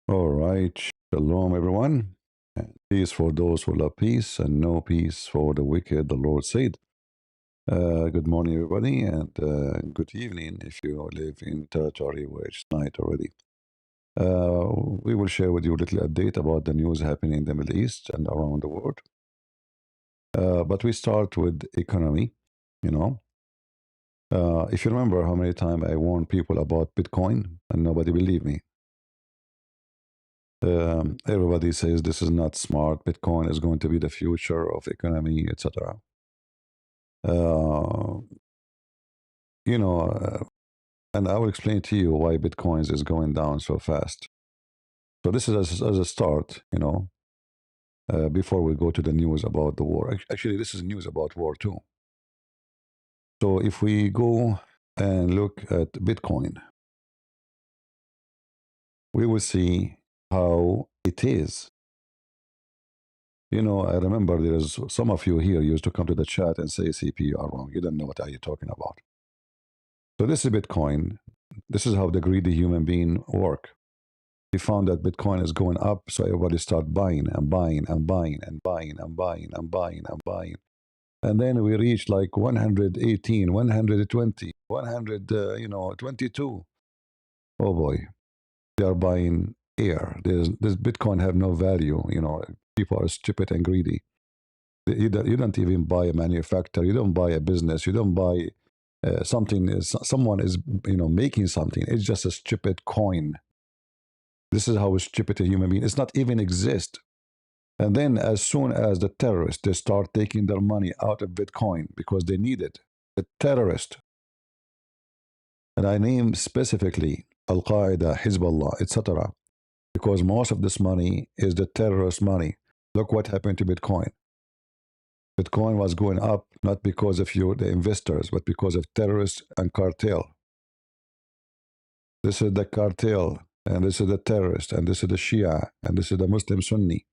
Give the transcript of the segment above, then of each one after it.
All right. Shalom, everyone. And peace for those who love peace, and no peace for the wicked, the Lord said. Good morning, everybody, and good evening if you live in territory where it's night already. We will share with you a little update about the news happening in the Middle East and around the world. But we start with economy. You know, if you remember how many times I warned people about Bitcoin and nobody believed me. Everybody says this is not smart. Bitcoin is going to be the future of economy, etc. Uh, you know, and I will explain to you why Bitcoins is going down so fast. So this is as a start, before we go to the news about the war. Actually, this is news about war too. So if we go and look at Bitcoin, we will see how it is. I remember there's some of you here used to come to the chat and say, CP, you are wrong. You don't know what are you talking about. So this is Bitcoin. This is how the greedy human being work. We found that Bitcoin is going up, so everybody start buying and buying and buying and buying and buying and buying and buying. And then we reach like 118, 120, 100, 22. Oh boy, they are buying air. This Bitcoin have no value. People are stupid and greedy. You don't even buy a manufacturer. You don't buy a business. You don't buy something. Someone is making something. It's just a stupid coin. This is how stupid a human being. It's not even exist. And then as soon as the terrorists they start taking their money out of Bitcoin because they need it, the terrorist, and I name specifically Al Qaeda, Hezbollah, etc., because most of this money is the terrorist money. Look what happened to Bitcoin. Bitcoin was going up not because of you, the investors, but because of terrorists and cartel. This is the cartel, and this is the terrorist, and this is the Shia, and this is the Muslim Sunni.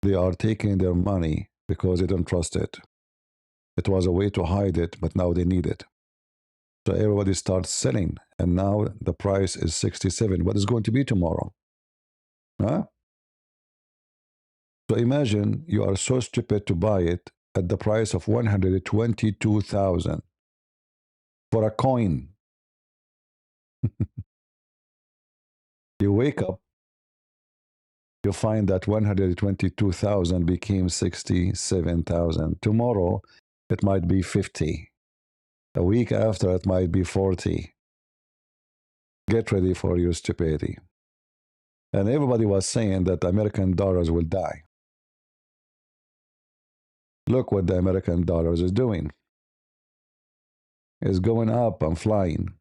They are taking their money because they don't trust it. It was a way to hide it, but now they need it. So everybody starts selling, and now the price is 67. What is going to be tomorrow? Huh? So imagine you are so stupid to buy it at the price of 122,000 for a coin. You wake up, you find that 122,000 became 67,000. Tomorrow, it might be 50. A week after, it might be 40. Get ready for your stupidity. And everybody was saying that American dollars will die. Look what the American dollars is doing. It's going up and flying.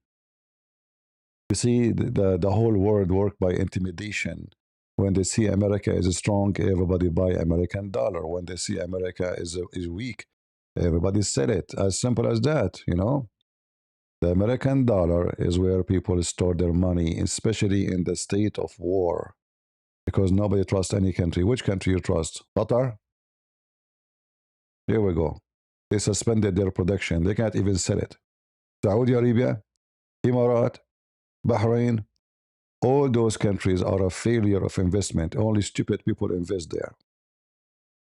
You see, the whole world work by intimidation. When they see America is strong, everybody buy American dollar. When they see America is weak, everybody sell it. As simple as that. The American dollar is where people store their money, especially in the state of war, because nobody trusts any country. Which country you trust? Qatar? Here we go. They suspended their production. They can't even sell it. Saudi Arabia, Emirat, Bahrain, all those countries are a failure of investment. Only stupid people invest there.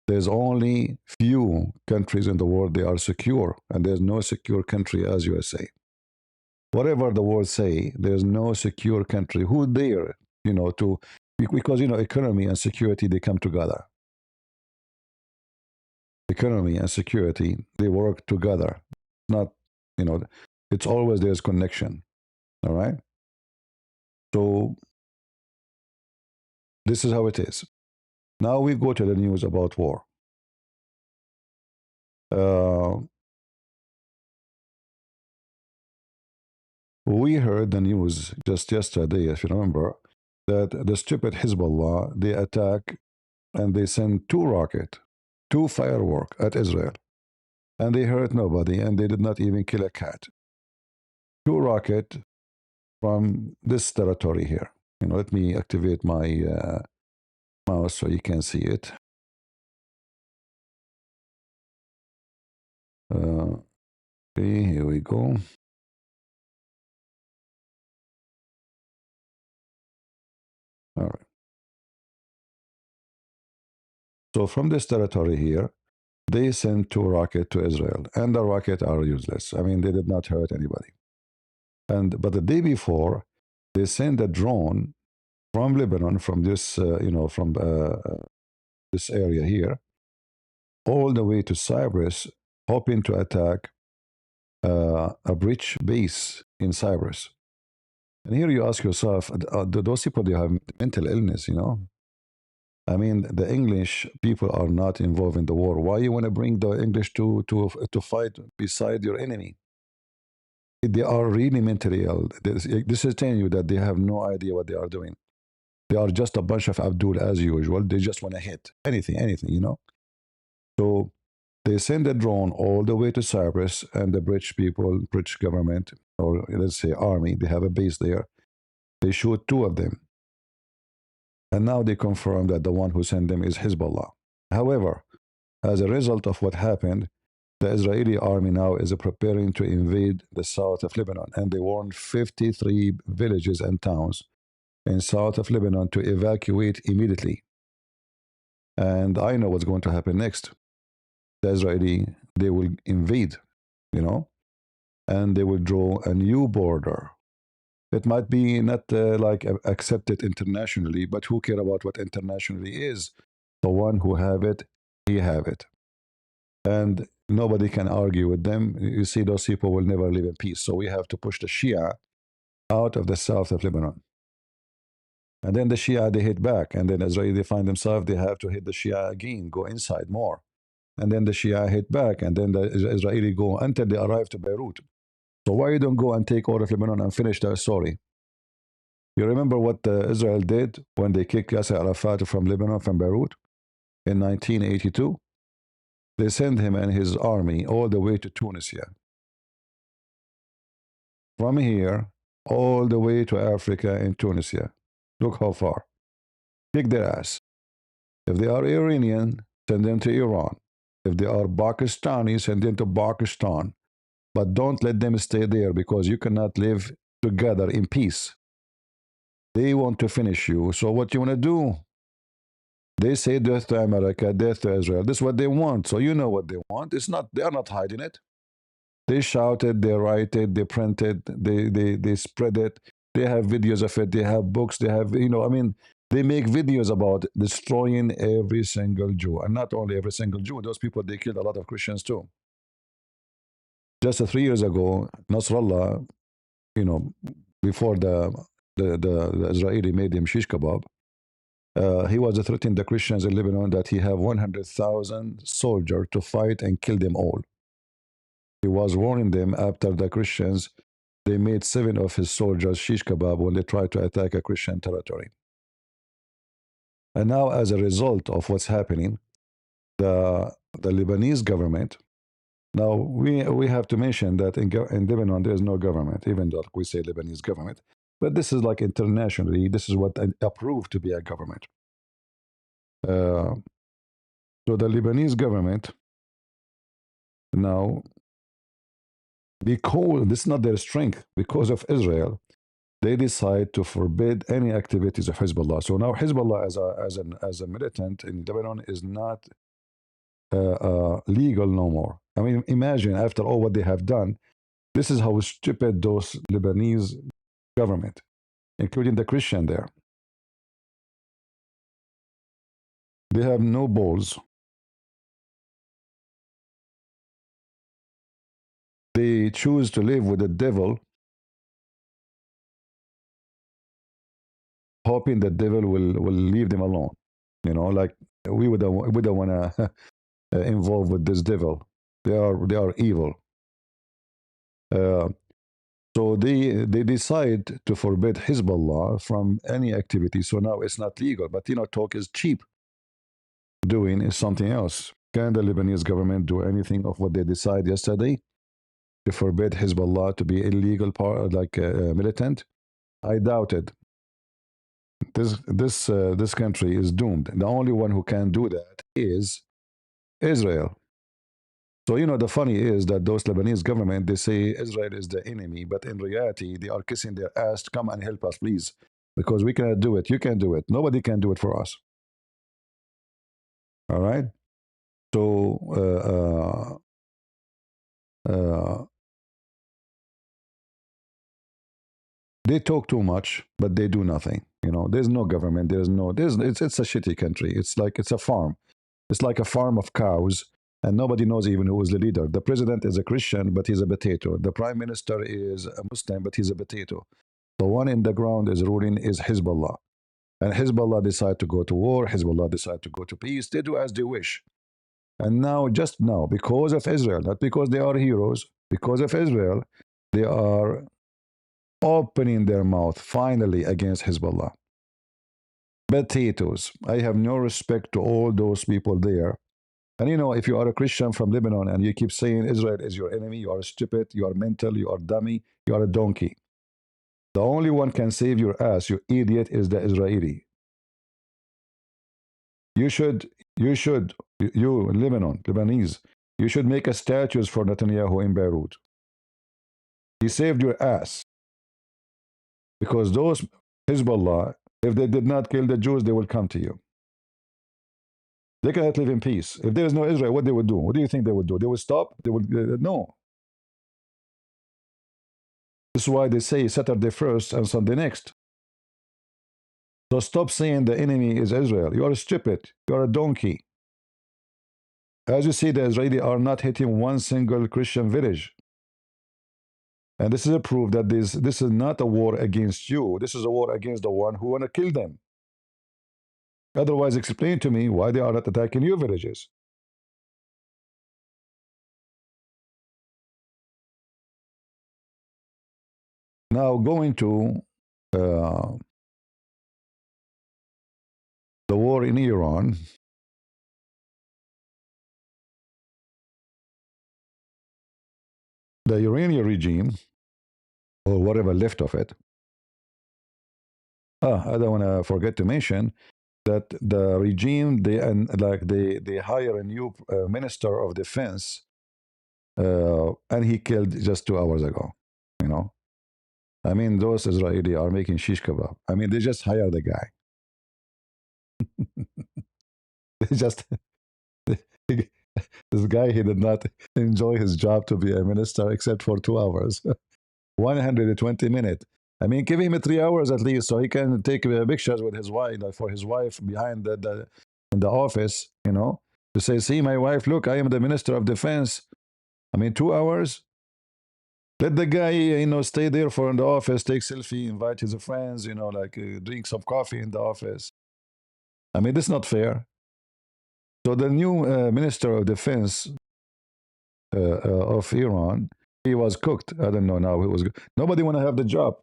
There's only few countries in the world they are secure, and there's no secure country as USA. Whatever the world say, there's no secure country. Who dare, to because economy and security they come together. Economy and security they work together. Not, you know, it's always there's connection. All right. So this is how it is. Now we go to the news about war. Uh, we heard the news just yesterday, if you remember, that the stupid Hezbollah they attack and they send two rocket, two firework at Israel, and they hurt nobody, and they did not even kill a cat. Two rocket from this territory here. Let me activate my mouse so you can see it. Okay, here we go. All right. So from this territory here, they sent two rockets to Israel, and the rockets are useless. I mean, they did not hurt anybody. And but the day before, they sent a drone from Lebanon, from this, from this area here, all the way to Cyprus, hoping to attack a British base in Cyprus. And here you ask yourself, do those people, they have mental illness, you know? I mean, the English people are not involved in the war. Why you want to bring the English to fight beside your enemy? They are really mentally ill. This is telling you that they have no idea what they are doing. They are just a bunch of Abdul as usual. They just want to hit anything, you know? So they send a drone all the way to Cyprus, and the British people, British government, or let's say army, they have a base there. They shoot two of them. And now they confirm that the one who sent them is Hezbollah. However, as a result of what happened, the Israeli army now is preparing to invade the south of Lebanon, and they warned 53 villages and towns in south of Lebanon to evacuate immediately. And I know what's going to happen next. The Israeli, they will invade, you know, and they will draw a new border. It might be not like accepted internationally, but who care about what internationally is? The one who have it, he have it. And nobody can argue with them. You see, those people will never live in peace. So we have to push the Shia out of the south of Lebanon. And then the Shia, they hit back. And then Israel, they find themselves, they have to hit the Shia again, go inside more. And then the Shia hit back. And then the Israeli go until they arrive to Beirut. So why you don't go and take all of Lebanon and finish that story? You remember what Israel did when they kicked Yasser Arafat from Lebanon, from Beirut in 1982? They sent him and his army all the way to Tunisia. From here, all the way to Africa and Tunisia. Look how far. Kick their ass. If they are Iranian, send them to Iran. If they are Pakistani, send them to Pakistan. But don't let them stay there, because you cannot live together in peace. They want to finish you. So what you want to do? They say death to America, death to Israel. This is what they want. So you know what they want. It's not, they are not hiding it. They shout it, they write it, they print it, they spread it. They have videos of it, they have books, they have, I mean, they make videos about destroying every single Jew. And not only every single Jew, those people, they killed a lot of Christians too. Just 3 years ago, Nasrallah, before the Israeli made him shish kebab, he was threatening the Christians in Lebanon that he have 100,000 soldiers to fight and kill them all. He was warning them after the Christians, they made 7 of his soldiers shish kebab when they tried to attack a Christian territory. And now, as a result of what's happening, the Lebanese government, now we have to mention that in Lebanon there is no government, even though we say Lebanese government, but this is like internationally, this is what approved to be a government. So the Lebanese government now, because this is not their strength, because of Israel, they decide to forbid any activities of Hezbollah. So now Hezbollah as a militant in Lebanon is not legal no more. I mean, imagine after all what they have done, this is how stupid those Lebanese government, including the Christian there. They have no balls. They choose to live with the devil, hoping the devil will leave them alone. Like we don't want to involve with this devil. They are evil. Uh, so they decide to forbid Hezbollah from any activity. So now it's not legal, but talk is cheap. Doing is something else. Can the Lebanese government do anything of what they decided yesterday to forbid Hezbollah to be illegal part, like militant? I doubt it. This country is doomed. The only one who can do that is Israel. So the funny is that those Lebanese government, they say Israel is the enemy, but in reality they are kissing their ass. Come and help us, please. because we cannot do it. You can do it. Nobody can do it for us. All right. So uh, they talk too much, but they do nothing. There's no government. It's a shitty country. It's a farm. It's like a farm of cows, and nobody knows even who is the leader. The president is a Christian, but he's a potato. The prime minister is a Muslim, but he's a potato. The one in the ground is ruling is Hezbollah. And Hezbollah decide to go to war. Hezbollah decide to go to peace. They do as they wish. And now, just now, because of Israel, not because they are heroes, because of Israel, they are opening their mouth finally against Hezbollah. Potatoes. I have no respect to all those people there. And if you are a Christian from Lebanon and you keep saying Israel is your enemy, you are stupid, you are mental, you are dummy, you are a donkey. The only one can save your ass, you idiot, is the Israeli. You should, you in Lebanese, you should make a statues for Netanyahu in Beirut. He saved your ass. Because those Hezbollah, if they did not kill the Jews, they will come to you. They cannot live in peace. If there is no Israel, what they would do? What do you think they would do? They would stop? They would, no. This is why they say Saturday first and Sunday next. So stop saying the enemy is Israel. You are stupid. You are a donkey. As you see, the Israelis are not hitting one single Christian village. And this is a proof that this is not a war against you. This is a war against the one who want to kill them. Otherwise, explain to me why they are not attacking your villages. Now, going to the war in Iran, the Iranian regime, or whatever left of it, I don't want to forget to mention that the regime, they hire a new minister of defense, and he killed just 2 hours ago. I mean, those Israeli are making shish kebab. I mean, they just hire the guy. They just this guy, he did not enjoy his job to be a minister except for 2 hours. 120 minutes. I mean, give him 3 hours at least so he can take pictures with his wife, like for his wife behind in the office, to say, see my wife, look, I am the minister of defense. I mean, 2 hours. Let the guy, stay there for in the office, take selfie, invite his friends, drink some coffee in the office. I mean, this is not fair. So the new minister of defense of Iran, he was cooked. I don't know now. He was. Nobody want to have the job.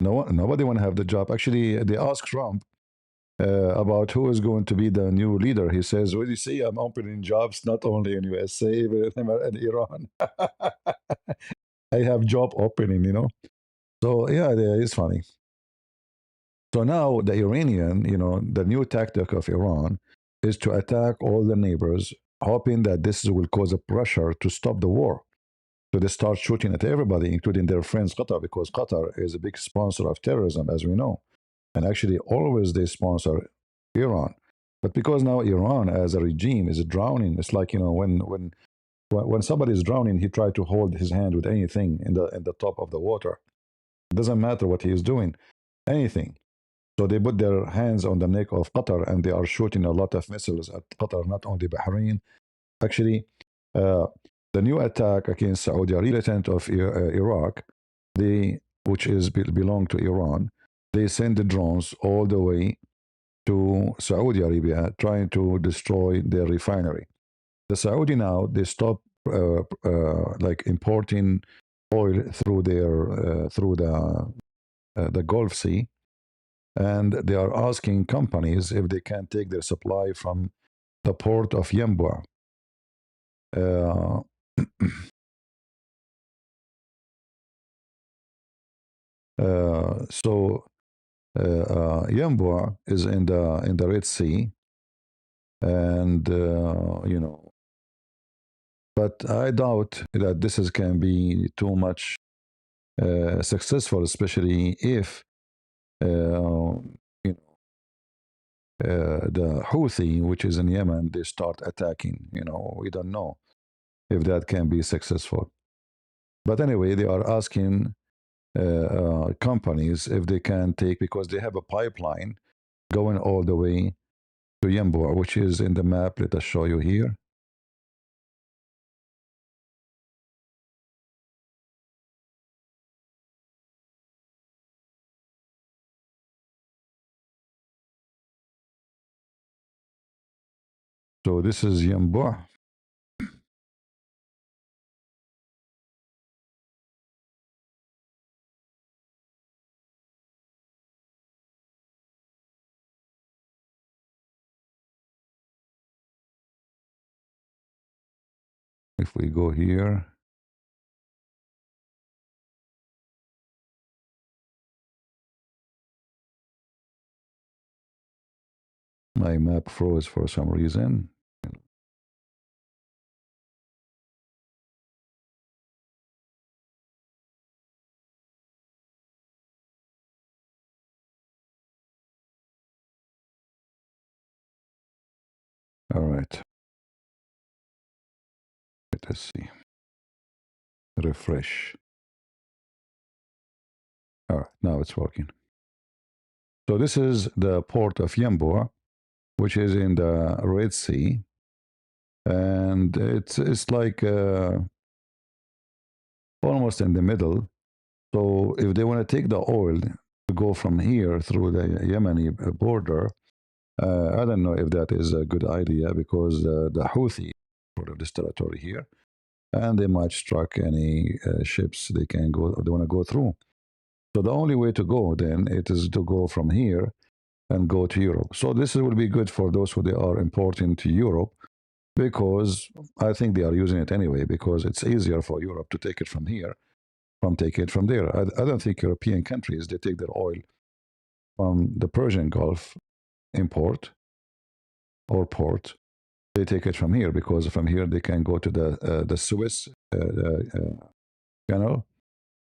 Nobody want to have the job. Actually, they asked Trump about who is going to be the new leader. He says, "Well, you see, I'm opening jobs not only in USA but in Iran. I have job opening." So yeah, it's funny. So now the Iranian, the new tactic of Iran is to attack all the neighbors, hoping that this will cause a pressure to stop the war. So they start shooting at everybody, including their friends Qatar, because Qatar is a big sponsor of terrorism, as we know. And actually, always they sponsor Iran. But because now Iran as a regime is drowning, it's like, when somebody is drowning, he tries to hold his hand with anything in the top of the water. It doesn't matter what he is doing, anything. So they put their hands on the neck of Qatar and they are shooting a lot of missiles at Qatar, not only Bahrain. Actually, uh, the new attack against Saudi Arabia, of Iraq, which is belong to Iran, they send the drones all the way to Saudi Arabia, trying to destroy their refinery. The Saudi now they stop like importing oil through the Gulf Sea, and they are asking companies if they can take their supply from the port of Yanbu. Uh, so Yanbu is in the Red Sea, and but I doubt that can be too much successful, especially if uh, you the Houthi, which is in Yemen, they start attacking. We don't know if that can be successful. But anyway, they are asking companies if they can take, because they have a pipeline going all the way to Yambua, which is in the map. Let us show you here. So this is Yambua. If we go here, my map froze for some reason. All right, let us see. Refresh. All right, now it's working. So this is the port of Yambua, which is in the Red Sea, and it's like almost in the middle. So if they want to take the oil to go from here through the Yemeni border, I don't know if that is a good idea, because the Houthi part of this territory here, and they might strike any ships they want to go through. So the only way to go then it is to go from here and go to Europe. So this will be good for those who they are importing to Europe, because I think they are using it anyway, because it's easier for Europe to take it from here from take it from there. I don't think European countries, they take their oil from the Persian Gulf import or port. They take it from here, because from here they can go to the Suez Canal,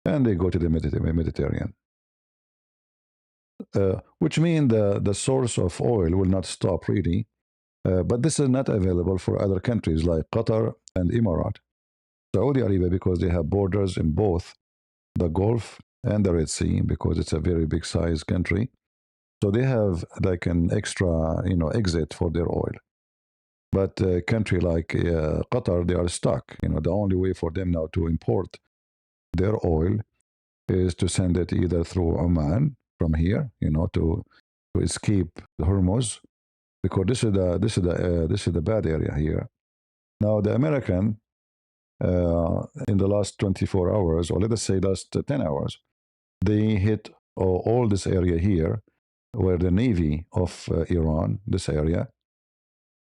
and they go to the Mediterranean. Which means the source of oil will not stop really. But this is not available for other countries like Qatar and Emirat. Saudi Arabia, because they have borders in both the Gulf and the Red Sea, because it's a very big size country. So they have like an extra, exit for their oil. But a country like Qatar, they are stuck. The only way for them now to import their oil is to send it either through Oman from here, to escape the Hormuz, because this is the bad area here. Now the American, in the last 24 hours, or let us say last 10 hours, they hit all this area here, where the navy of Iran, this area,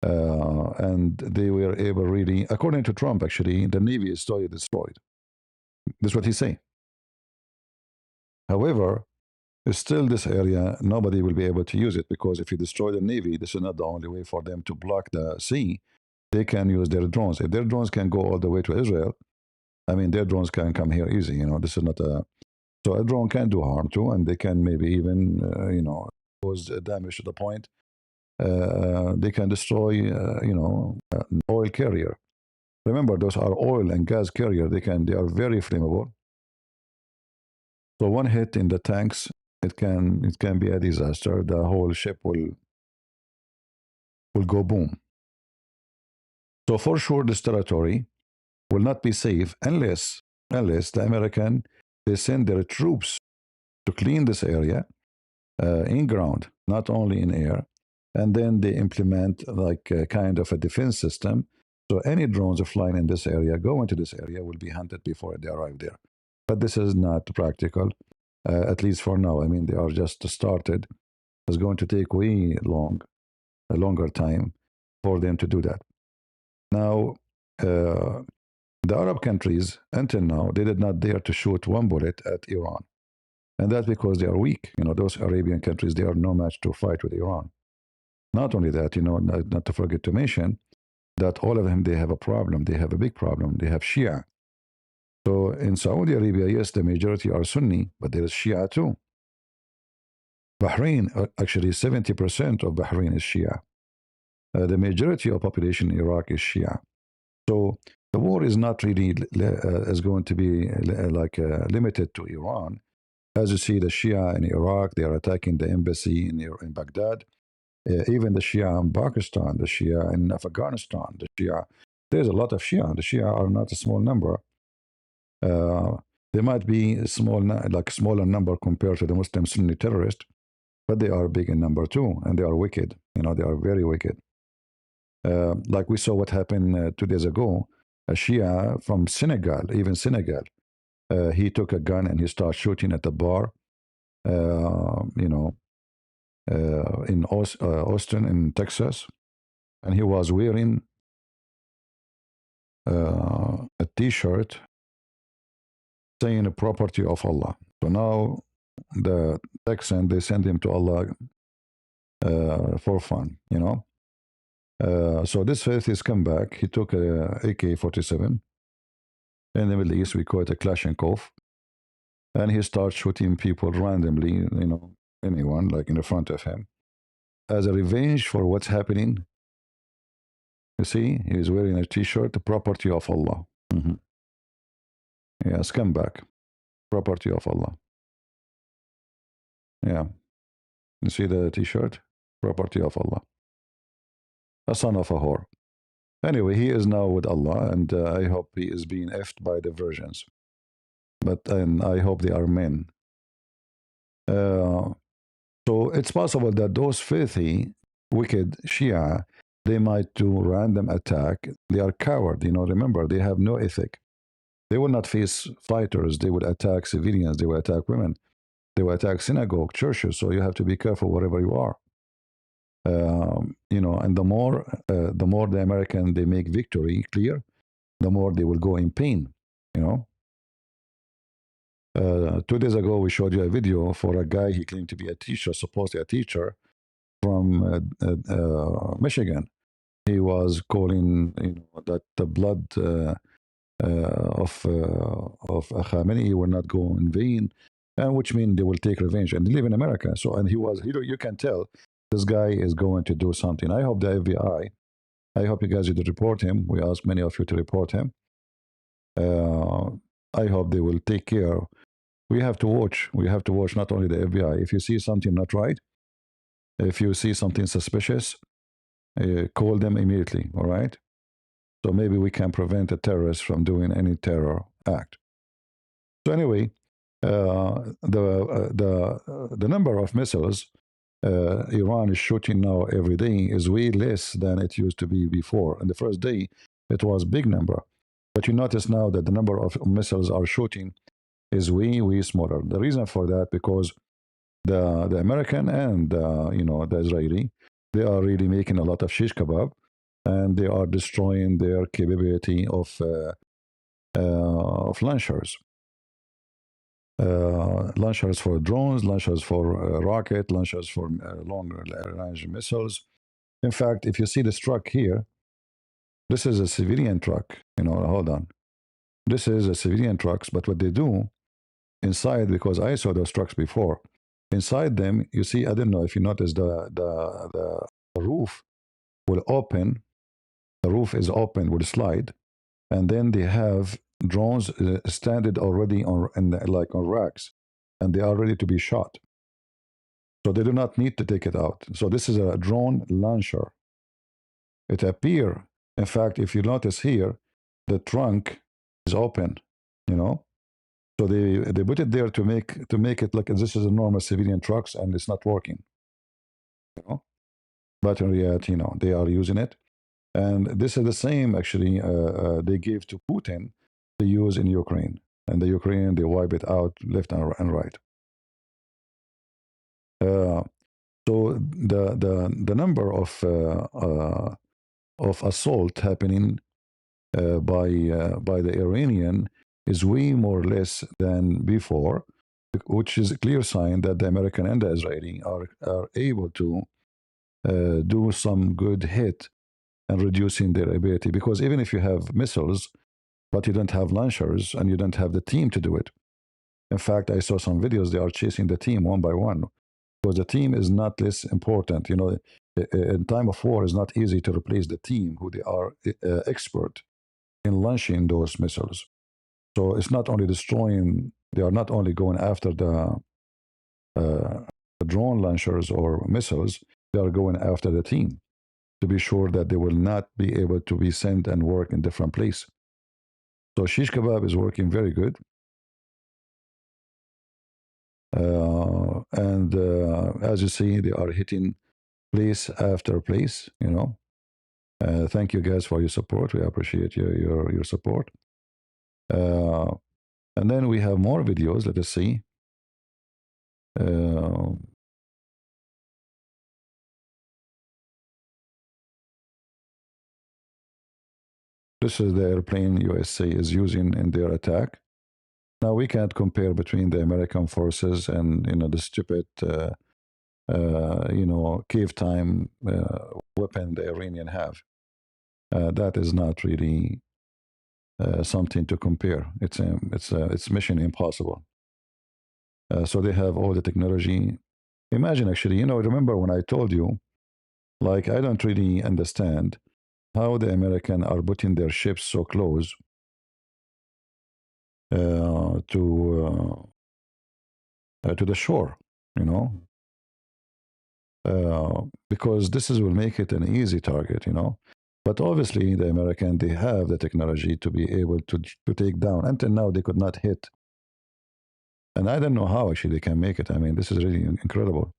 and they were able really, according to Trump, actually, the navy is totally destroyed. This is what he's saying. However, still this area, nobody will be able to use it, because if you destroy the navy, this is not the only way for them to block the sea. They can use their drones. If their drones can go all the way to Israel, I mean, their drones can come here easy. This is not a, so a drone can do harm too, and they can maybe even, cause damage to the point. They can destroy, an oil carrier. Remember, those are oil and gas carrier. They are very flammable. So one hit in the tanks, it can be a disaster. The whole ship will go boom. So for sure, this territory will not be safe unless the American, they send their troops to clean this area in ground, not only in air, and then they implement like a kind of a defense system. So any drones flying in this area, go into this area, will be hunted before they arrive there. But this is not practical, at least for now. I mean, they are just started. It's going to take a longer time for them to do that. Now, the Arab countries, until now, they did not dare to shoot one bullet at Iran. And that's because they are weak. Those Arabian countries, they are no match to fight with Iran. Not only that, not to forget to mention that all of them, they have a problem. They have a big problem. They have Shia. So in Saudi Arabia, yes, the majority are Sunni, but there is Shia too. Bahrain, actually 70% of Bahrain is Shia. The majority of population in Iraq is Shia. So the war is not really is going to be limited to Iran. As you see, the Shia in Iraq, they are attacking the embassy in Baghdad. Even the Shia in Pakistan, the Shia in Afghanistan, the Shia. There's a lot of Shia. The Shia are not a small number. Uh, they might be a smaller number compared to the Muslim Sunni terrorists, but they are big in number too, and they are wicked. They are very wicked. Like we saw what happened 2 days ago. A Shia from Senegal, even Senegal, he took a gun and he started shooting at the bar. In Austin, in Texas, and he was wearing a T-shirt saying "the property of Allah." So now the Texan, they send him to Allah for fun. So this faith has come back. He took a AK-47. In the Middle East, we call it a Kalashnikov, and he starts shooting people randomly. Anyone like in the front of him, as a revenge for what's happening. You see, he's wearing a T-shirt, the property of Allah. Mm-hmm. Yeah, scumbag, property of Allah. Yeah, you see the T-shirt, property of Allah. A son of a whore. Anyway, he is now with Allah, and I hope he is being effed by the virgins. And I hope they are men. So it's possible that those filthy, wicked Shia, they might do random attack. They are coward. Remember, they have no ethic. They will not face fighters. They would attack civilians. They will attack women. They will attack synagogue, churches. So you have to be careful wherever you are. And the more the American they make victory clear, the more they will go in pain. 2 days ago, we showed you a video for a guy. He claimed to be a teacher, supposedly a teacher from Michigan. He was calling that the blood of Khamenei will not go in vain, and which means they will take revenge. And they live in America. So, and you can tell this guy is going to do something. I hope the FBI, I hope you guys did report him. We asked many of you to report him. I hope they will take care. We have to watch. We have to watch not only the FBI. If you see something not right, if you see something suspicious, call them immediately. All right. So maybe we can prevent a terrorist from doing any terror act. So anyway, the number of missiles Iran is shooting now every day is way less than it used to be before. And the first day, it was a big number. But you notice now that the number of missiles are shooting is way, way smaller. The reason for that, because the American and the Israeli, they are really making a lot of shish kebab, and they are destroying their capability of launchers. Launchers for drones, launchers for rocket, launchers for longer range missiles. In fact, if you see this truck here, this is a civilian truck. Hold on. This is a civilian trucks, but what they do inside, because I saw those trucks before, inside them, you see, I don't know if you notice the roof will open. The roof is open, will slide, and then they have drones standing already on racks, and they are ready to be shot. So they do not need to take it out. So this is a drone launcher. It appears, in fact, if you notice here, the trunk is open. So they put it there to make it like this is a normal civilian trucks, and it's not working. But in reality, they are using it, and this is the same actually they gave to Putin to use in Ukraine, and the Ukraine they wipe it out left and right. So the number of assault happening by the Iranian is way more or less than before, which is a clear sign that the American and the Israeli are able to do some good hit and reducing their ability. Because even if you have missiles, but you don't have launchers and you don't have the team to do it. In fact, I saw some videos, they are chasing the team one by one. because the team is not less important. In time of war, it's not easy to replace the team who they are expert in launching those missiles. So it's not only destroying; they are not only going after uh, the drone launchers or missiles; they are going after the team to be sure that they will not be able to be sent and work in different places. So shish kebab is working very good, and as you see, they are hitting place after place. Thank you guys for your support. We appreciate your support. Uh, and then we have more videos. Let us see. Uh, this is the airplane USA is using in their attack. Now we can't compare between the American forces and the stupid cave time weapon the Iranian have. That is not really something to compare. It's mission impossible. So they have all the technology. Imagine actually, remember when I told you, like I don't really understand how the American are putting their ships so close to the shore, you know, because this will make it an easy target. But obviously, the American they have the technology to be able to take down. Until now, they could not hit, and I don't know how actually they can make it. I mean, this is really incredible.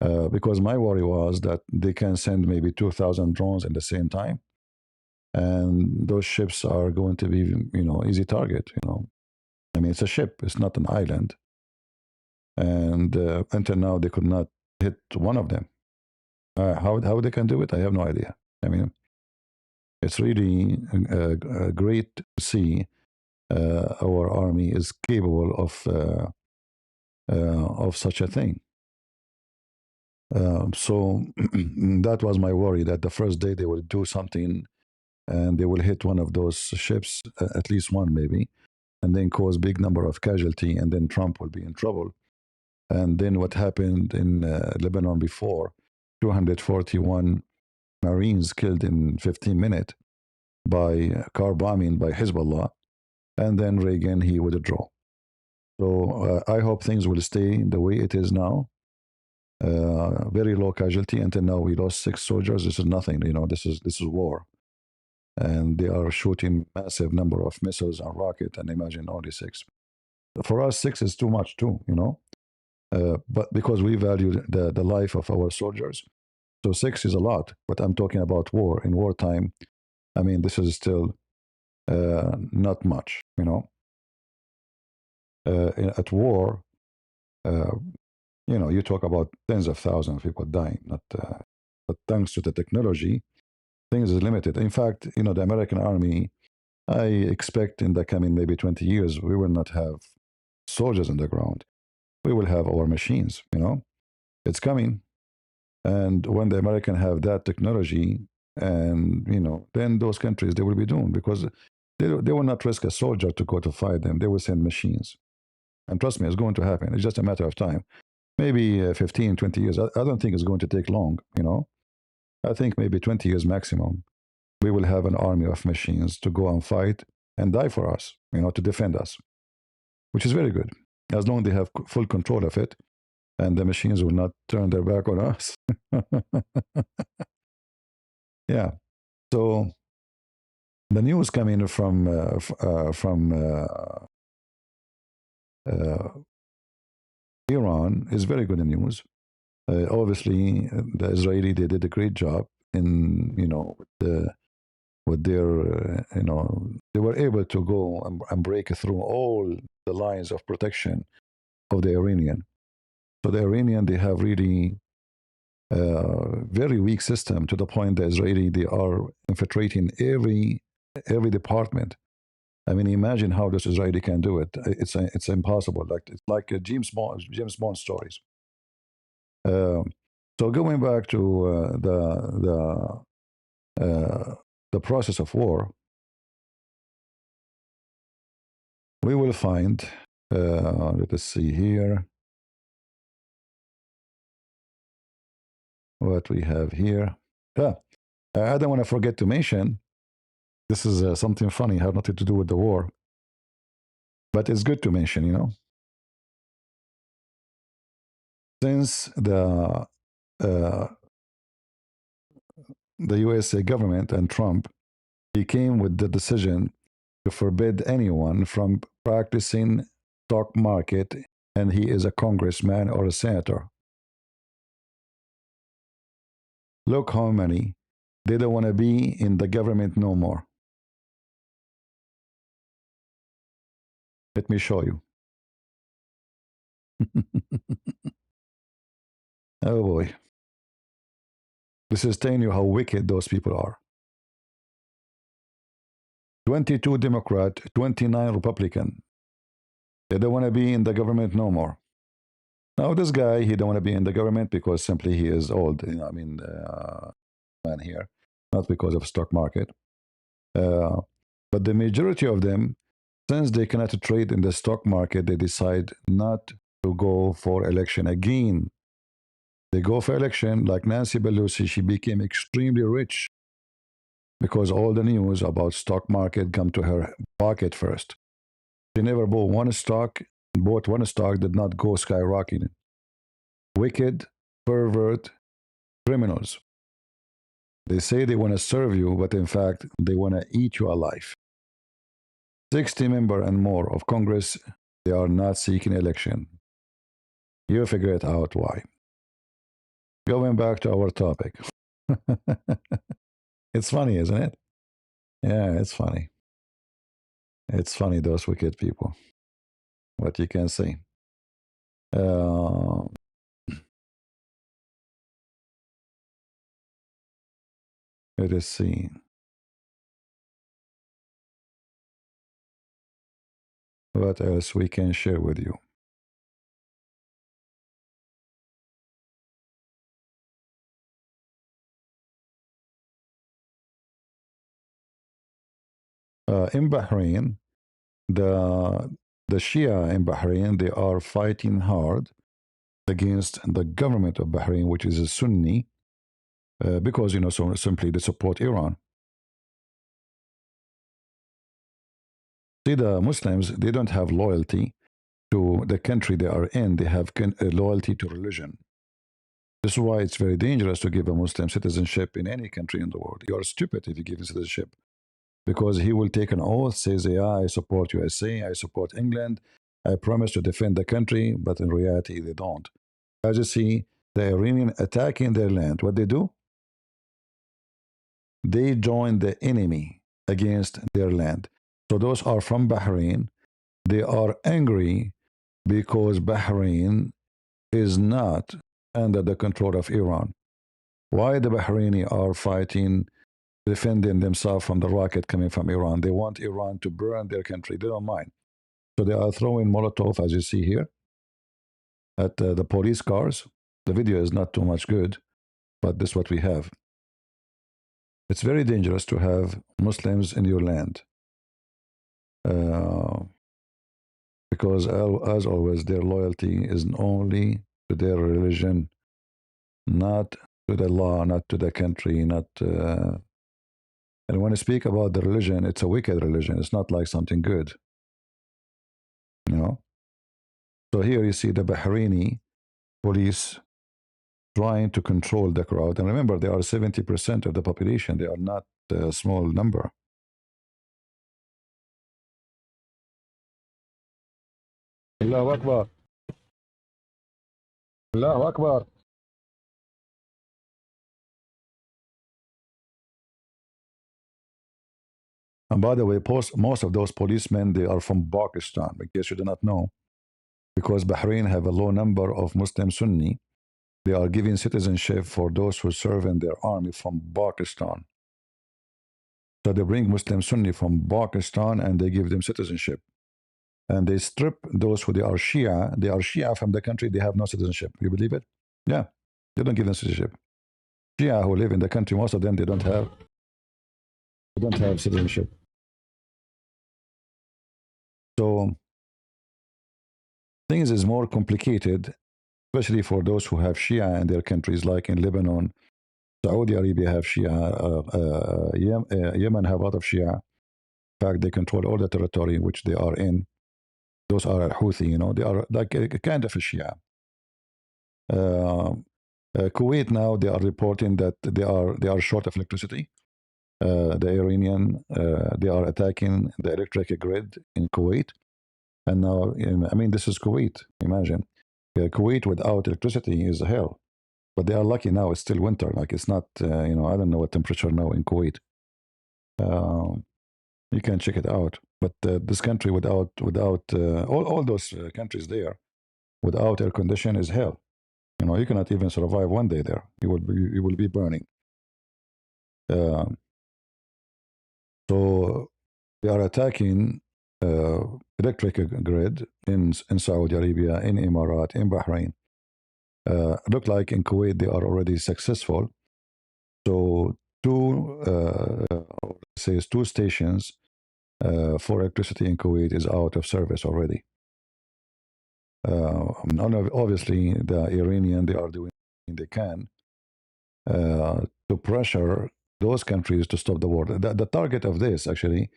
Because my worry was that they can send maybe 2,000 drones at the same time, and those ships are going to be, easy target. I mean, it's a ship; it's not an island, and until now they could not hit one of them. How they can do it, I have no idea. I mean, it's really great to see our army is capable of such a thing. So that was my worry that the first day they will do something and they will hit one of those ships, at least one maybe, and then cause big number of casualty, and then Trump will be in trouble. And then what happened in Lebanon before, 241 Marines killed in 15 minutes by car bombing by Hezbollah, and then Reagan he withdraw. So I hope things will stay the way it is now. Very low casualty until now. We lost 6 soldiers. This is nothing. This is war, and they are shooting massive number of missiles and rocket. And imagine only 6. For us, 6 is too much too. But because we value the life of our soldiers, so 6 is a lot. But I'm talking about war. In wartime, I mean, this is still not much. At war, uh, you talk about tens of thousands of people dying. Not, but thanks to the technology, things is limited. In fact, the American army, I expect in the coming maybe 20 years, we will not have soldiers on the ground. We will have our machines. It's coming. And when the American have that technology, and then those countries they will be doomed because they will not risk a soldier to go to fight them. They will send machines. And trust me, it's going to happen. It's just a matter of time. Maybe 15, 20 years. I don't think it's going to take long. I think maybe 20 years maximum. We will have an army of machines to go and fight and die for us, to defend us, which is very good. As long as they have full control of it and the machines will not turn their back on us. Yeah. So the news coming from uh, Iran is very good news. Obviously, the Israeli they did a great job in with their they were able to go and break through all the lines of protection of the Iranian. So the Iranian they have really very weak system to the point the Israeli they are infiltrating every department. I mean, imagine how this Israeli can do it. It's impossible. It's like James Bond stories. Um, so going back to the process of war, we will find. Let us see here. what we have here. Yeah, I don't want to forget to mention this is something funny, have nothing to do with the war, but it's good to mention, since uh, the USA government and Trump, he came with the decision to forbid anyone from practicing stock market, and he is a congressman or a senator. Look how many they don't want to be in the government no more. Let me show you. Oh boy. This is telling you how wicked those people are. 22 Democrat, 29 Republican. They don't want to be in the government no more. Now, this guy, he don't want to be in the government because simply he is old. I mean, man here, not because of stock market. Uh, but the majority of them, since they cannot trade in the stock market, they decide not to go for election again. They go for election like Nancy Pelosi. She became extremely rich because all the news about stock market come to her pocket first. She never bought one stock, did not go skyrocketing. Wicked, pervert, criminals. They say they want to serve you, but in fact, they want to eat you alive. 60 member and more of Congress, they are not seeking election. You figure it out why. Going back to our topic. It's funny, isn't it? Yeah, it's funny. It's funny, those wicked people. What you can say. Uh, let us see. What else we can share with you. In Bahrain, the the Shia in Bahrain, they are fighting hard against the government of Bahrain, which is a Sunni, because so simply they support Iran. See, the Muslims, they don't have loyalty to the country they are in. They have loyalty to religion. This is why it's very dangerous to give a Muslim citizenship in any country in the world. You are stupid if you give him citizenship, because he will take an oath, says, yeah, I support USA, I support England, I promise to defend the country, but in reality, they don't. As you see, the Iranian attacking their land, what they do? They join the enemy against their land. So those are from Bahrain. They are angry because Bahrain is not under the control of Iran. Why the Bahraini are fighting, defending themselves from the rocket coming from Iran? They want Iran to burn their country. They don't mind. So they are throwing Molotov, as you see here, at the police cars. The video is not too much good, but this is what we have. It's very dangerous to have Muslims in your land, uh, because, as always, their loyalty is only to their religion, not to the law, not to the country, not. And when I speak about the religion, it's a wicked religion. It's not like something good, you know. So here you see the Bahraini police trying to control the crowd. And remember, they are 70% of the population. They are not a small number. Allahu Akbar. Allahu Akbar. And by the way, most of those policemen, they are from Pakistan, in case you do not know, because Bahrain have a low number of Muslim Sunni. They are giving citizenship for those who serve in their army from Pakistan. So they bring Muslim Sunni from Pakistan and they give them citizenship. And they strip those who they are Shia from the country, they have no citizenship. You believe it? Yeah, they don't give them citizenship. Shia who live in the country, most of them, they don't have citizenship. So things is more complicated especially for those who have Shia in their countries, like in Lebanon, Saudi Arabia have Shia, Yemen have a lot of Shia. In fact, they control all the territory which they are in. Those are Al Houthi, they are like a kind of a Shia. Uh, Kuwait now they are reporting that they are short of electricity. The Iranian they are attacking the electric grid in Kuwait, and now I mean this is Kuwait. Imagine Kuwait without electricity is hell. But they are lucky now. It's still winter. Like it's not. I don't know what temperature now in Kuwait. Um, you can check it out. But this country without all those countries there without air condition is hell. You cannot even survive one day there. You will be burning. Um, so they are attacking uh, electric grid in Saudi Arabia, in Emirat, in Bahrain. Look like in Kuwait they are already successful. So says two stations for electricity in Kuwait is out of service already. Obviously, the Iranian they are doing they can to pressure those countries to stop the war. The target of this actually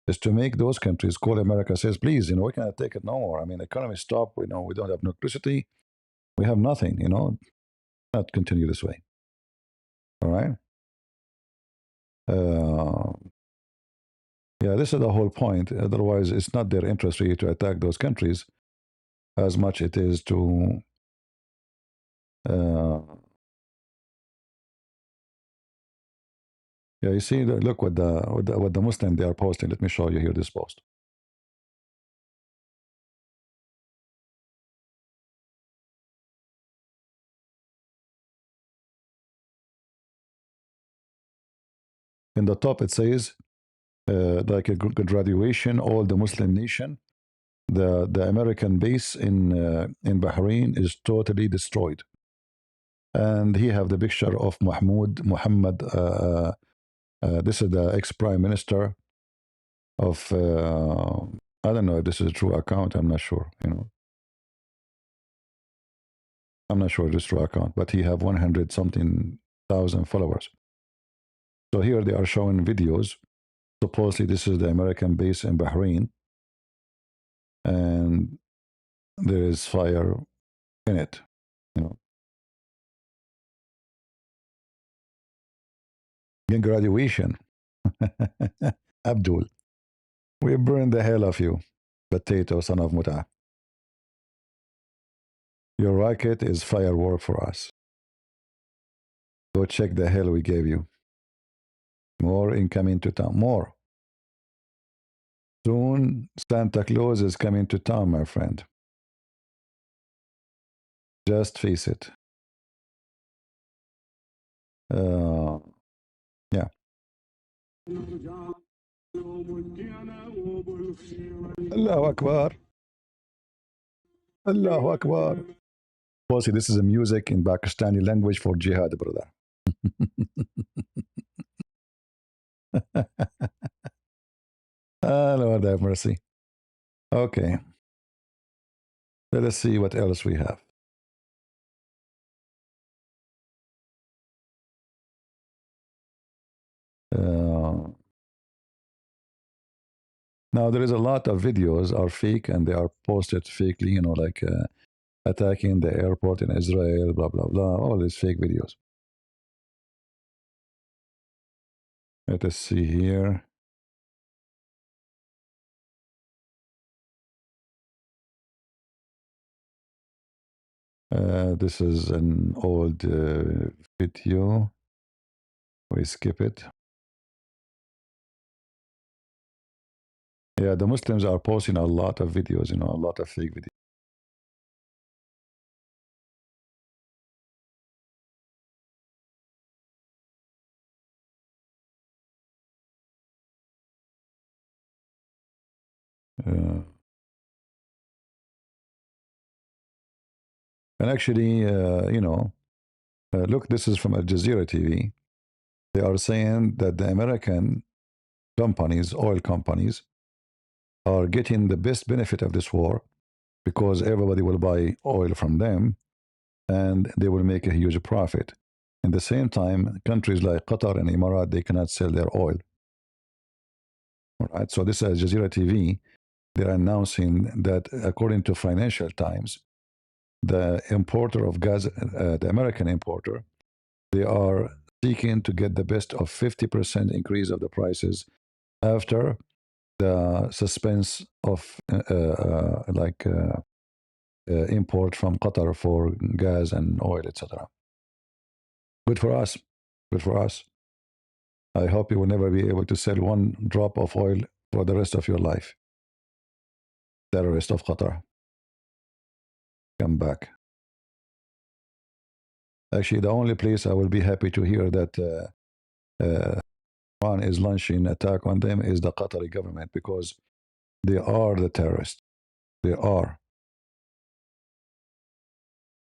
is to make those countries call America, says, please, we cannot take it no more. I mean, the economy stop. We don't have electricity. We have nothing. Not continue this way. All right. Uh, yeah, this is the whole point. Otherwise, it's not their interest really to attack those countries as much it is to uh, yeah, you see, look what the Muslim they are posting. Let me show you here this post. In the top, it says like a graduation, all the Muslim nation. The American base in Bahrain is totally destroyed, and he have the picture of Muhammad. This is the ex prime minister of. I don't know if this is a true account. I'm not sure. I'm not sure if it's true account, but he have 100 something thousand followers. So here they are showing videos. Supposedly this is the American base in Bahrain, and there is fire in it. You know, in graduation, Abdul, we burn the hell of you, potato son of Muta. Your rocket is firework for us. Go check the hell we gave you. More incoming to town. More. Soon Santa Claus is coming to town, my friend. Just face it. Yeah. Allahu Akbar. Allahu Akbar. Bossy, this is a music in Pakistani language for jihad, brother. Lord have mercy. Okay. Let us see what else we have. Uh, Now there is a lot of videos are fake and they are posted fakely, like attacking the airport in Israel, blah blah blah, all these fake videos. Let us see here. This is an old video. We skip it. Yeah, the Muslims are posting a lot of videos, a lot of fake videos. Uh, and actually, look, this is from Al Jazeera TV. They are saying that the American companies, oil companies, are getting the best benefit of this war because everybody will buy oil from them. and they will make a huge profit. At the same time, countries like Qatar and Emirat, they cannot sell their oil. All right. So this is Al Jazeera TV. They're announcing that according to Financial Times, the importer of gas, the American importer, they are seeking to get the best of 50% increase of the prices after the suspense of import from Qatar for gas and oil, etc. Good for us. Good for us. I hope you will never be able to sell one drop of oil for the rest of your life. Terrorist of Qatar, come back. Actually, the only place I will be happy to hear that Iran is launching attack on them is the Qatari government, because they are the terrorists. They are.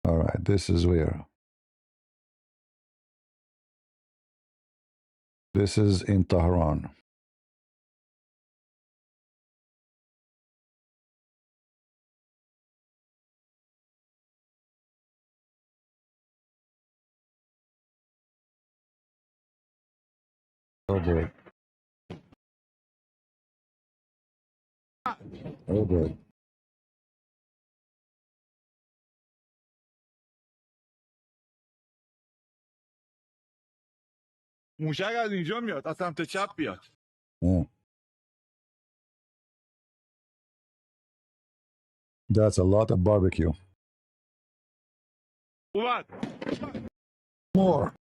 All right, this is where. This is in Tehran. Oh boy. Oh boy. موشک از اینجا میاد از سمت چپ بیاد Yeah. That's a lot of barbecue. اومد More.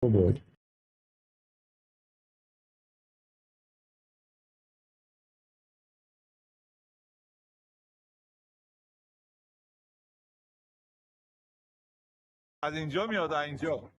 Oh boy. از اینجا میاد از اینجا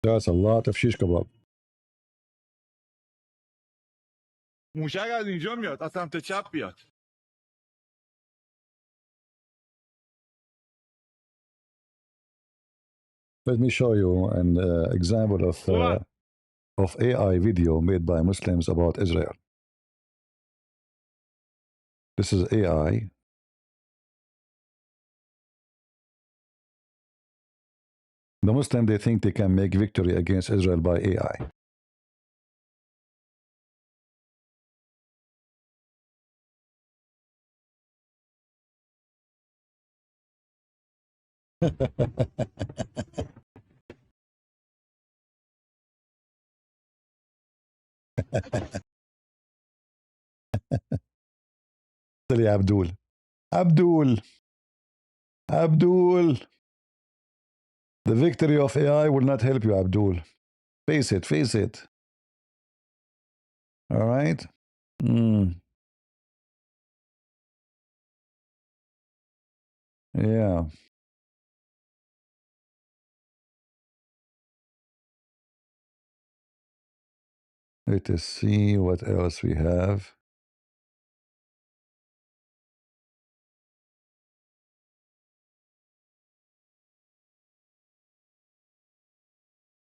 That's a lot of shish kebab. موشک از اینجا میاد از سمت چپ بیاد Let me show you an example of AI video made by Muslims about Israel. This is AI. The Muslim, they think they can make victory against Israel by AI. Abdul. Abdul. Abdul. The victory of AI will not help you, Abdul. Face it, face it. All right? Yeah. Let us see what else we have.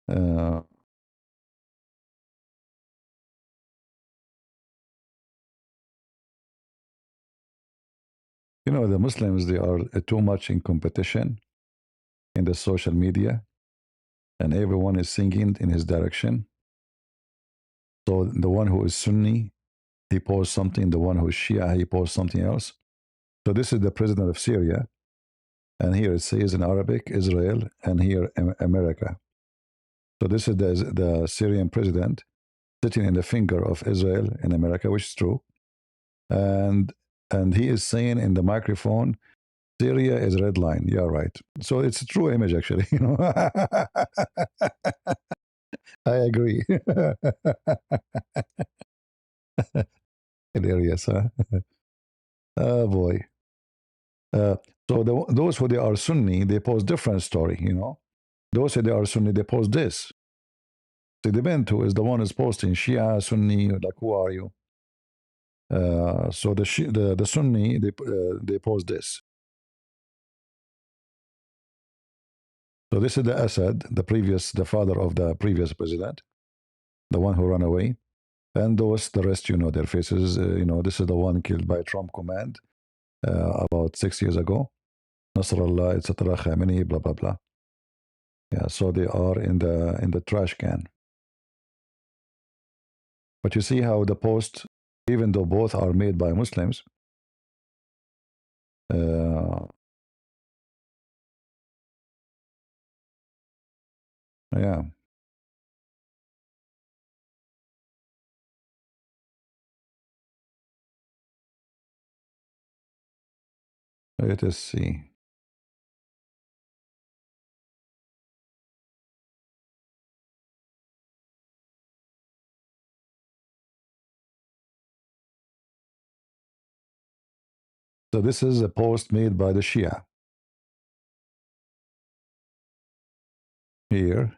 Uh, you know, the Muslims, they are too much in competition in the social media, and everyone is singing in his direction. So the one who is Sunni, he posts something. The one who is Shia, he posts something else. So this is the president of Syria, and here it says in Arabic, Israel, and here America. So this is the Syrian president sitting in the finger of Israel in America, which is true. And he is saying in the microphone, Syria is red line. Yeah, right. So it's a true image, actually. You know, I agree. Hilarious, huh? Oh boy. So those who they are Sunni, they post different story. You know, those who they are Sunni, they post this. So the Bento is the one who's posting Shia, Sunni, like who are you? So the Sunni they post this. So this is the Assad, the father of the previous president, the one who ran away. And those, the rest, you know their faces. This is the one killed by Trump command about 6 years ago. Nasrallah, etc., Khamenei, blah, blah, blah. Yeah, so they are in the trash can. But you see how the post, even though both are made by Muslims, uh, yeah, let us see. So this is a post made by the Shia. Here,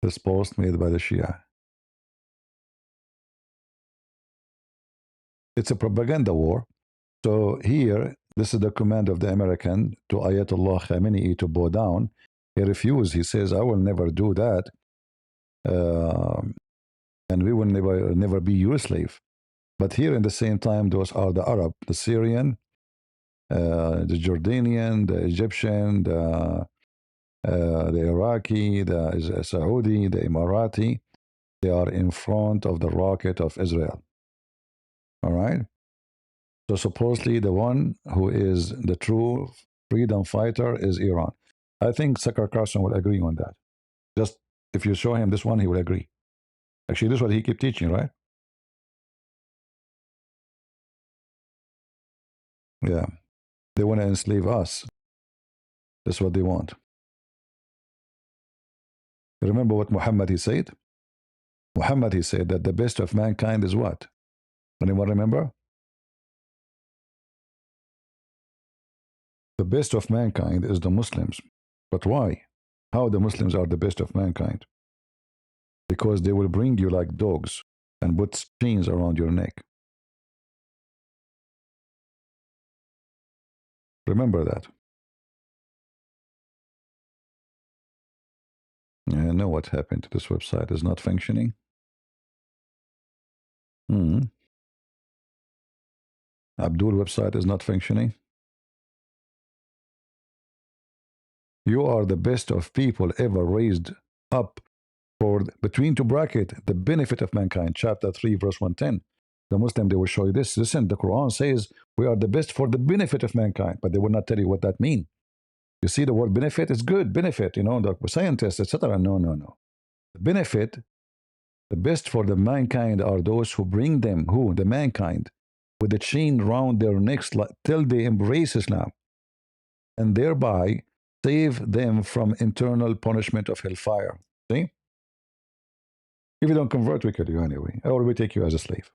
this post made by the Shia. It's a propaganda war. So here, this is the command of the American to Ayatollah Khamenei to bow down. He refused. He says, "I will never do that, and we will never be your slave." But here, in the same time, those are the Arab, the Syrian, the Jordanian, the Egyptian, the Iraqi, the Saudi, the Emirati. They are in front of the rocket of Israel. All right. So supposedly the one who is the true freedom fighter is Iran. I think Tucker Carlson will agree on that. Just if you show him this one, he will agree. Actually, this is what he keep teaching, right? Yeah. They want to enslave us. That's what they want. Remember what Muhammad he said? Muhammad he said that the best of mankind is what? Anyone remember? The best of mankind is the Muslims. But why? How the Muslims are the best of mankind? Because they will bring you like dogs and put chains around your neck. Remember that. I know what happened to this website. Is not functioning. Abdul website is not functioning. You are the best of people ever raised up for between two bracket the benefit of mankind. Chapter 3, verse 110. The Muslim, they will show you this. Listen, the Quran says we are the best for the benefit of mankind, but they will not tell you what that means. You see, the word benefit is good, benefit, the scientists, etc. No, no, no. The benefit, the best for the mankind are those who bring them, who? The mankind, with the chain round their necks till they embrace Islam, and thereby save them from eternal punishment of hellfire. See? If you don't convert, we kill you anyway, or we take you as a slave.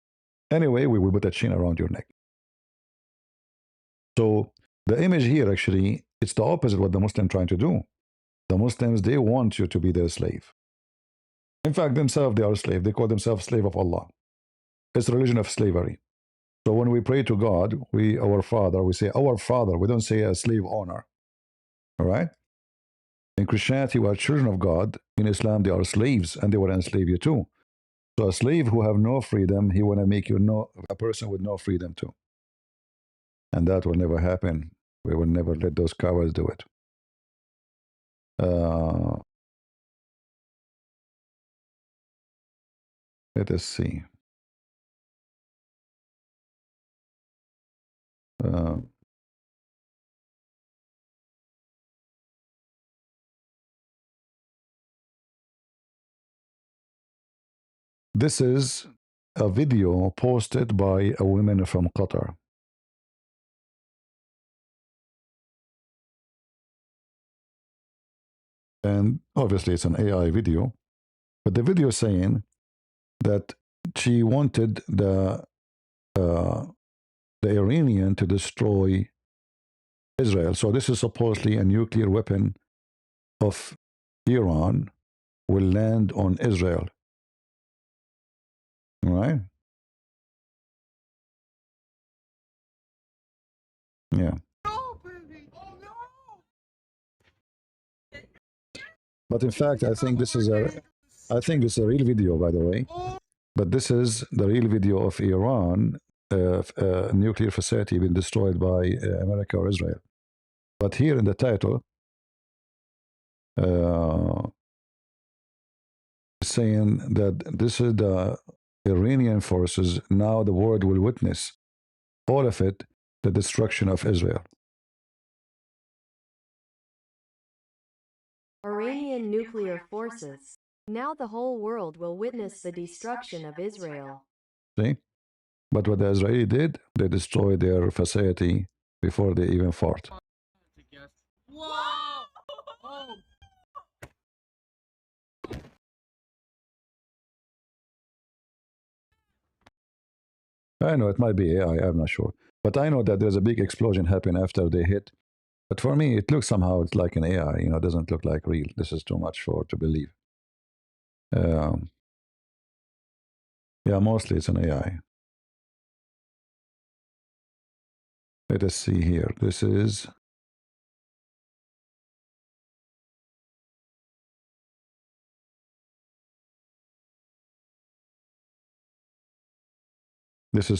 Anyway, we will put a chain around your neck. So the image here, actually, it's the opposite of what the Muslims trying to do. The Muslims, they want you to be their slave. In fact, themselves, they are slave. They call themselves slave of Allah. It's a religion of slavery. So when we pray to God, our Father, we say our Father. We don't say a slave owner. All right? In Christianity, we are children of God. In Islam, they are slaves, and they will enslave you too. So a slave who have no freedom, he want to make you a person with no freedom too. And that will never happen. We will never let those cowards do it. Uh, let us see. Uh, this is a video posted by a woman from Qatar. And obviously it's an AI video, but the video is saying that she wanted uh, the Iranian to destroy Israel. So this is supposedly a nuclear weapon of Iran will land on Israel. All right? Yeah. But in fact, I think this is a real video, by the way. But this is the real video of Iran nuclear facility being destroyed by America or Israel. But here in the title, saying that this is the Iranian forces. Now the world will witness all of it, the destruction of Israel. Iranian nuclear forces. Now the whole world will witness the destruction of Israel. See? But what the Israeli did, they destroyed their facility before they even fought. I know it might be AI, I'm not sure. But I know that there's a big explosion happened after they hit. But for me, it looks somehow it's like an AI, it doesn't look like real. This is too much to believe. Yeah, mostly it's an AI. Let us see here. This is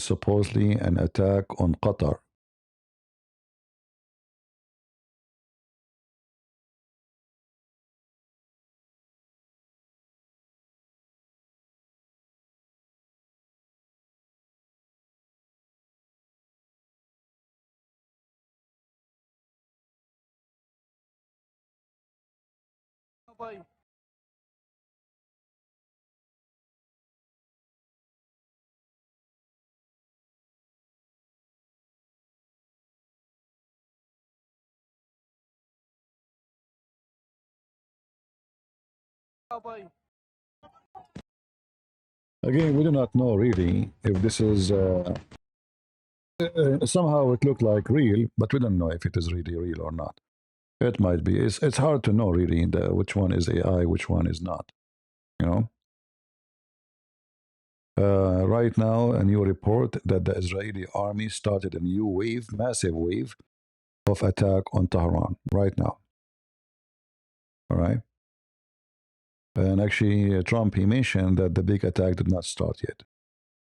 supposedly an attack on Qatar. Again, we do not know really if this is somehow it looked like real, but we don't know if it is really real or not. It might be. It's hard to know really which one is AI, which one is not. Right now, a new report that the Israeli army started a new wave, massive wave of attack on Tehran right now. All right. And actually, Trump, he mentioned that the big attack did not start yet.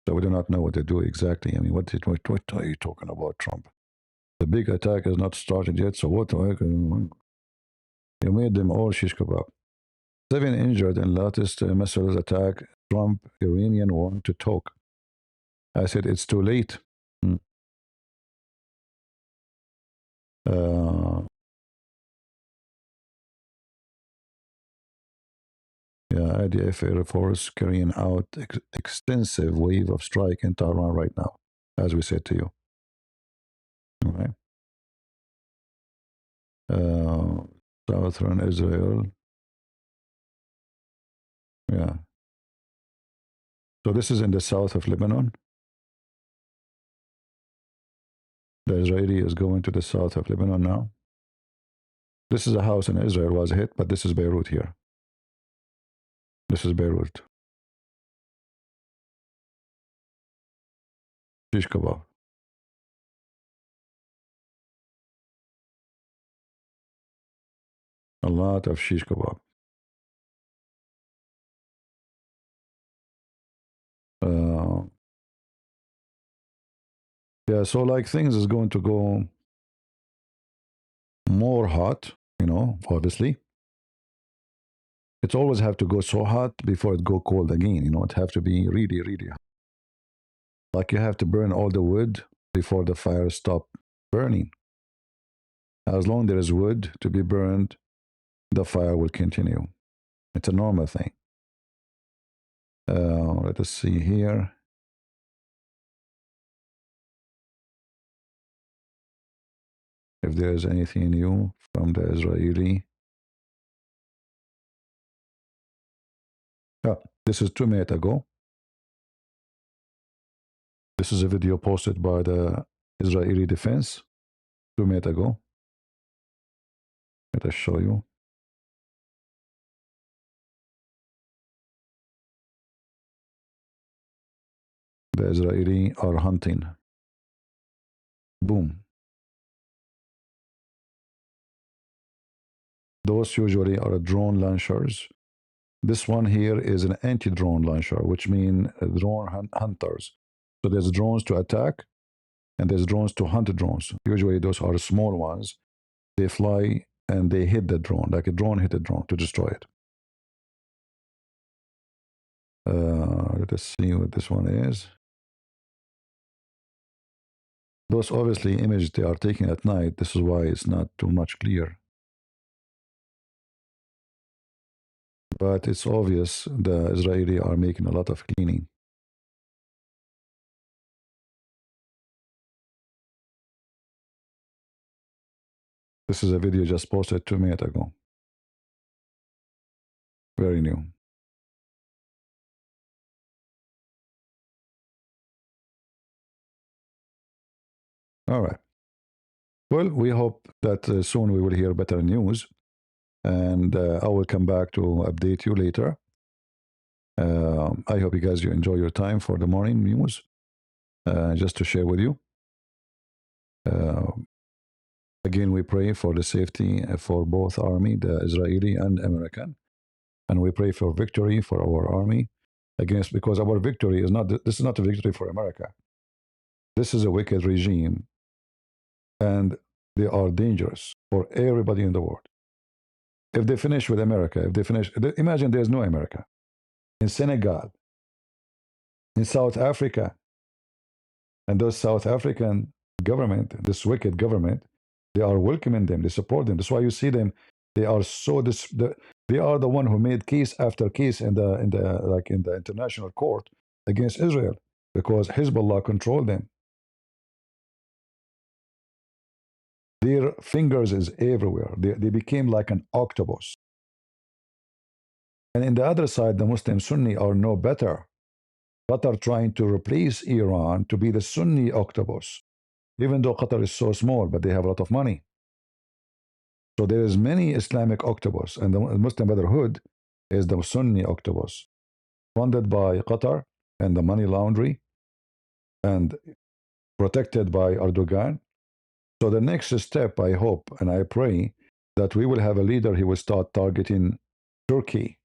So we do not know what they do exactly. I mean, what are you talking about, Trump? The big attack has not started yet. So what? You made them all shish kebab. 7 injured in latest missiles attack. Trump, Iranian want to talk. I said, it's too late. Yeah, IDF Air Force carrying out extensive wave of strike in Tehran right now, as we said to you. All right. Southern Israel. Yeah. So this is in the south of Lebanon. The Israeli is going to the south of Lebanon now. This is a house in Israel was hit, but this is Beirut here. This is Beirut. Shish kebab. A lot of shish kebab. Yeah, so like things is going to go more hot, obviously. It always have to go so hot before it go cold again, it have to be really, really hot. Like you have to burn all the wood before the fire stop burning. As long as there is wood to be burned, the fire will continue. It's a normal thing. Let us see here. If there is anything new from the Israeli. Oh, this is 2 minutes ago. This is a video posted by the Israeli defense 2 minutes ago. Let us show you. The Israeli are hunting. Boom. Those usually are drone launchers. This one here is an anti-drone launcher, which means drone hunters. So there's drones to attack, and there's drones to hunt drones. Usually those are small ones. They fly and they hit the drone, like a drone hit a drone to destroy it. Let us see what this one is. Those obviously images they are taken at night. This is why it's not too much clear. But it's obvious the Israeli are making a lot of cleaning. This is a video just posted 2 minutes ago. Very new. All right. Well, we hope that soon we will hear better news. And I will come back to update you later. I hope you guys you enjoy your time for the morning news, just to share with you. Again, we pray for the safety for both army, the Israeli and American, and we pray for victory for our army against, because our victory is not, this is not a victory for America. This is a wicked regime, and they are dangerous for everybody in the world. If they finish with America, if they finish, imagine there's no America. In Senegal, in South Africa, and those South African government, this wicked government, they are welcoming them, they support them. That's why you see them. They are so they are the one who made case after case in the international court against Israel, because Hezbollah controlled them. Their fingers is everywhere. They became like an octopus. And in the other side, the Muslim Sunni are no better. Qatar trying to replace Iran to be the Sunni octopus, even though Qatar is so small, but they have a lot of money. So there is many Islamic octopus, and the Muslim Brotherhood is the Sunni octopus, funded by Qatar and the money laundry, and protected by Erdogan. So the next step, I hope and I pray that we will have a leader who will start targeting Turkey,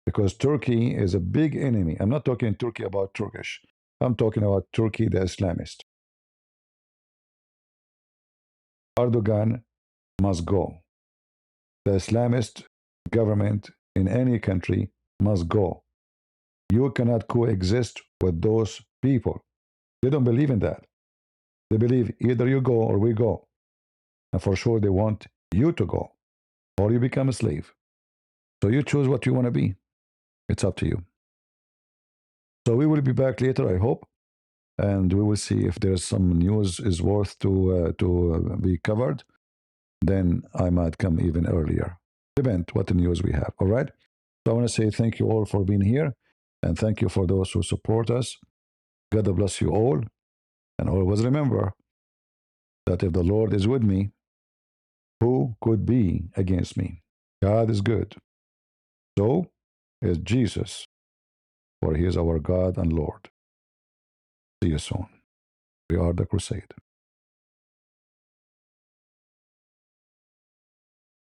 because Turkey is a big enemy. I'm not talking Turkey about Turkish. I'm talking about Turkey, the Islamist. Erdogan must go. The Islamist government in any country must go. You cannot coexist with those people. They don't believe in that. They believe either you go or we go. And for sure, they want you to go or you become a slave. So you choose what you want to be. It's up to you. So we will be back later, I hope. And we will see if there's some news is worth to be covered. Then I might come even earlier. Depend what the news we have. All right. So I want to say thank you all for being here, and thank you for those who support us. God bless you all, and always remember that if the Lord is with me, who could be against me? God is good. So is Jesus, for he is our God and Lord. See you soon. We are the crusade.